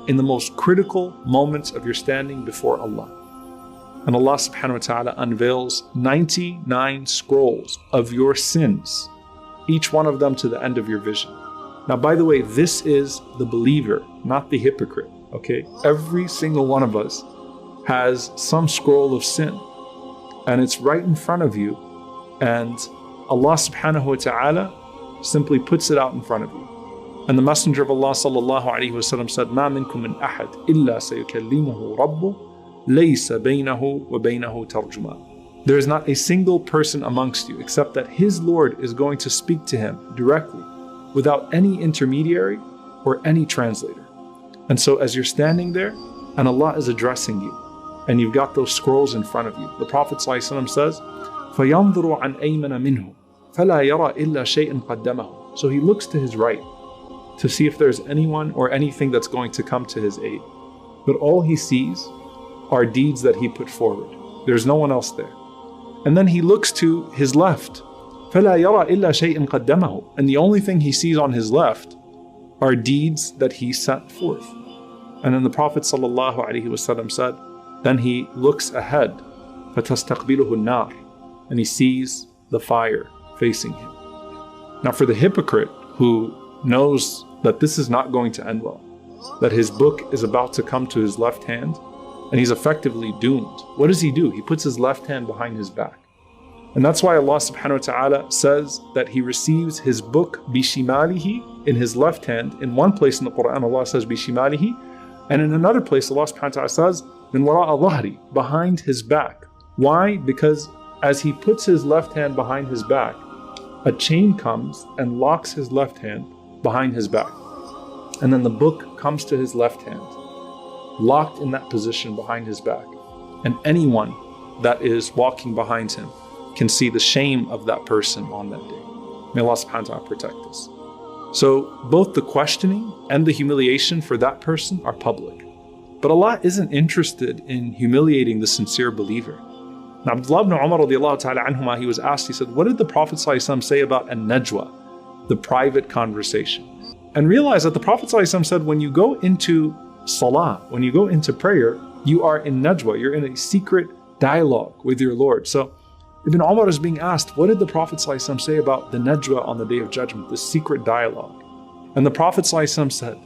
in the most critical moments of your standing before Allah. And Allah subhanahu wa ta'ala unveils 99 scrolls of your sins, each one of them to the end of your vision. Now, by the way, this is the believer, not the hypocrite, okay? Every single one of us has some scroll of sin, and it's right in front of you, and Allah subhanahu wa ta'ala simply puts it out in front of you. And the Messenger of Allah sallallahu alayhi wa sallam said, مَا مِنْكُم مِّنْ أَحَدٍ إِلَّا سَيُكَلِّمُهُ رَبُّهُ لَيْسَ بَيْنَهُ وَبَيْنَهُ تَرْجُمَانٌ. There is not a single person amongst you except that his Lord is going to speak to him directly, without any intermediary or any translator. And so as you're standing there and Allah is addressing you, and you've got those scrolls in front of you, the Prophet ﷺ says, فَيَنْظُرُ عَنْ أَيْمَنَ مِنْهُ فَلَا يَرَى إِلَّا شَيْءٍ قَدَّمَهُ. So he looks to his right to see if there's anyone or anything that's going to come to his aid. But all he sees are deeds that he put forward. There's no one else there. And then he looks to his left. فَلَا يَرَى إِلَّا شَيْءٍ قَدَّمَهُ. And the only thing he sees on his left are deeds that he sent forth. And then the Prophet ﷺ said, then he looks ahead, فَتَسْتَقْبِلُهُ النَّارِ. And he sees the fire facing him. Now for the hypocrite who knows that this is not going to end well, that his book is about to come to his left hand, and he's effectively doomed, what does he do? He puts his left hand behind his back. And that's why Allah subhanahu wa ta'ala says that he receives his book bishimalihi, in his left hand. In one place in the Quran, Allah says bishimalihi, and in another place, Allah subhanahu wa ta'ala says min wara'a dhahri, behind his back. Why? Because as he puts his left hand behind his back, a chain comes and locks his left hand behind his back. And then the book comes to his left hand, locked in that position behind his back. And anyone that is walking behind him can see the shame of that person on that day. May Allah subhanahu wa ta'ala protect us. So both the questioning and the humiliation for that person are public. But Allah isn't interested in humiliating the sincere believer. Now Abdullah ibn Umar radiallahu ta'ala anhuma, he was asked, he said, what did the Prophet ﷺ say about an-najwa, the private conversation? And realize that the Prophet ﷺ said, when you go into salah, when you go into prayer, you are in najwa, you're in a secret dialogue with your Lord. So Ibn Umar is being asked, what did the Prophet ﷺ say about the najwa on the Day of Judgment, the secret dialogue? And the Prophet ﷺ said,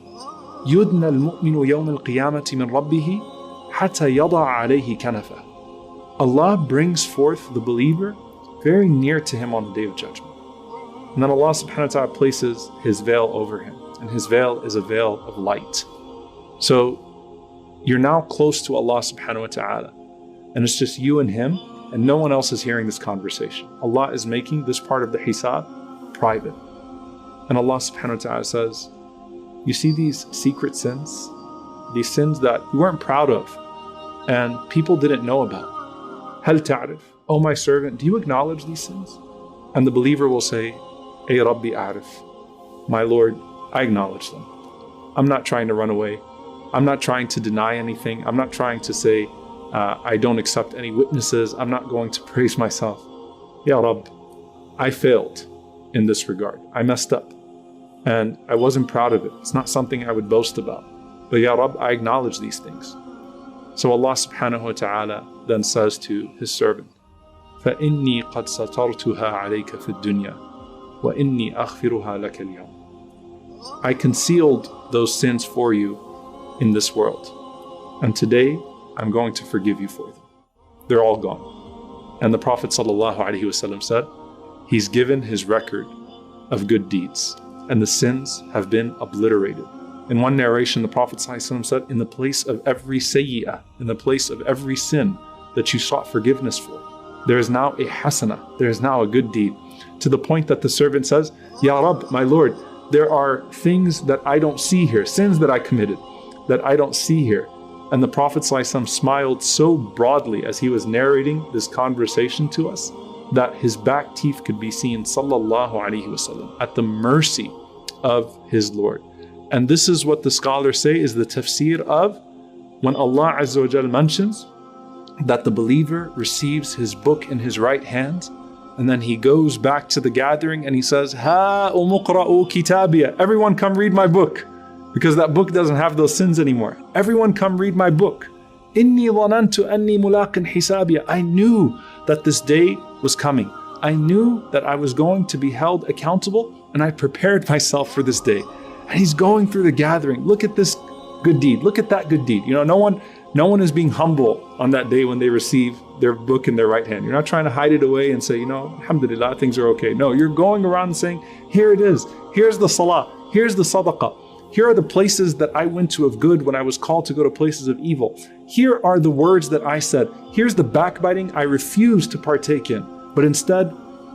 يُدْنَى الْمُؤْمِنُ يَوْمَ الْقِيَامَةِ مِنْ رَبِّهِ حَتَّى يَضَعَ عَلَيْهِ كَنَفَهُ. Allah brings forth the believer very near to him on the Day of Judgment. And then Allah subhanahu wa ta'ala places his veil over him. And his veil is a veil of light. So you're now close to Allah subhanahu wa ta'ala. And it's just you and him, and no one else is hearing this conversation. Allah is making this part of the hisab private. And Allah subhanahu wa ta'ala says, you see these secret sins? These sins that you weren't proud of and people didn't know about. هل تعرف, O my servant, do you acknowledge these sins? And the believer will say, Ay Rabbi a'rif, my Lord, I acknowledge them. I'm not trying to run away. I'm not trying to deny anything. I'm not trying to say, I don't accept any witnesses. I'm not going to praise myself. Ya Rabb, I failed in this regard. I messed up. And I wasn't proud of it. It's not something I would boast about. But Ya Rabb, I acknowledge these things. So Allah subhanahu wa ta'ala then says to his servant, فَإِنِّي قَدْ سَتَرْتُهَا عَلَيْكَ فِي الدُّنْيَا وَإِنِّي أَغْفِرُهَا لَكَ الْيَوْمِ. I concealed those sins for you in this world. And today, I'm going to forgive you for them. They're all gone. And the Prophet ﷺ said, he's given his record of good deeds, and the sins have been obliterated. In one narration, the Prophet ﷺ said, in the place of every sayyiyah, in the place of every sin that you sought forgiveness for, there is now a hasana, there is now a good deed. To the point that the servant says, Ya Rabb, my Lord, there are things that I don't see here, sins that I committed, that I don't see here. And the Prophet ﷺ smiled so broadly as he was narrating this conversation to us, that his back teeth could be seen, sallallahu alaihi wasallam, at the mercy of his Lord. And this is what the scholars say is the tafsir of when Allah Azza wa Jal mentions that the believer receives his book in his right hand, and then he goes back to the gathering and he says, Ha umuqra'u kitabiya, everyone come read my book. because that book doesn't have those sins anymore. Everyone come read my book. Inni dhanantu anni mulaqin hisabiya. I knew that this day was coming. I knew that I was going to be held accountable, and I prepared myself for this day. And he's going through the gathering. Look at this good deed. Look at that good deed. You know, no one is being humble on that day when they receive their book in their right hand. You're not trying to hide it away and say, you know, alhamdulillah, things are okay. No, you're going around saying, here it is. Here's the salah. Here's the sadaqah. Here are the places that I went to of good when I was called to go to places of evil. Here are the words that I said. Here's the backbiting I refused to partake in, but instead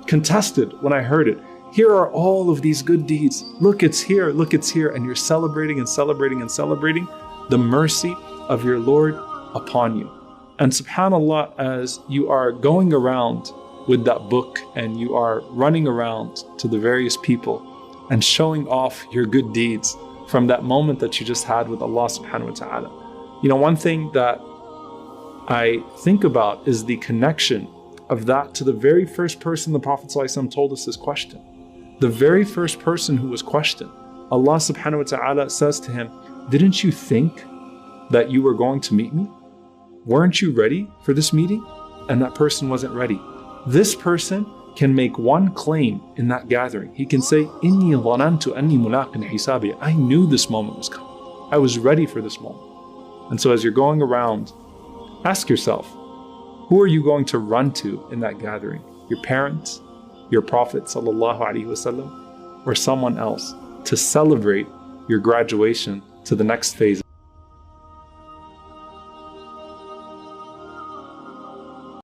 contested when I heard it. Here are all of these good deeds. Look, it's here. Look, it's here. And you're celebrating and celebrating and celebrating the mercy of your Lord upon you. And subhanAllah, as you are going around with that book and you are running around to the various people and showing off your good deeds from that moment that you just had with Allah subhanahu wa ta'ala. You know, one thing that I think about is the connection of that to the very first person the Prophet ﷺ told us this question. The very first person who was questioned, Allah subhanahu wa ta'ala says to him, didn't you think that you were going to meet me? Weren't you ready for this meeting? And that person wasn't ready. This person can make one claim in that gathering. He can say, Inni dhanantu anni mulaqin hisabi. I knew this moment was coming. I was ready for this moment. And so as you're going around, ask yourself, who are you going to run to in that gathering? Your parents, your Prophet sallallahu alaihi wasallam, or someone else to celebrate your graduation to the next phase?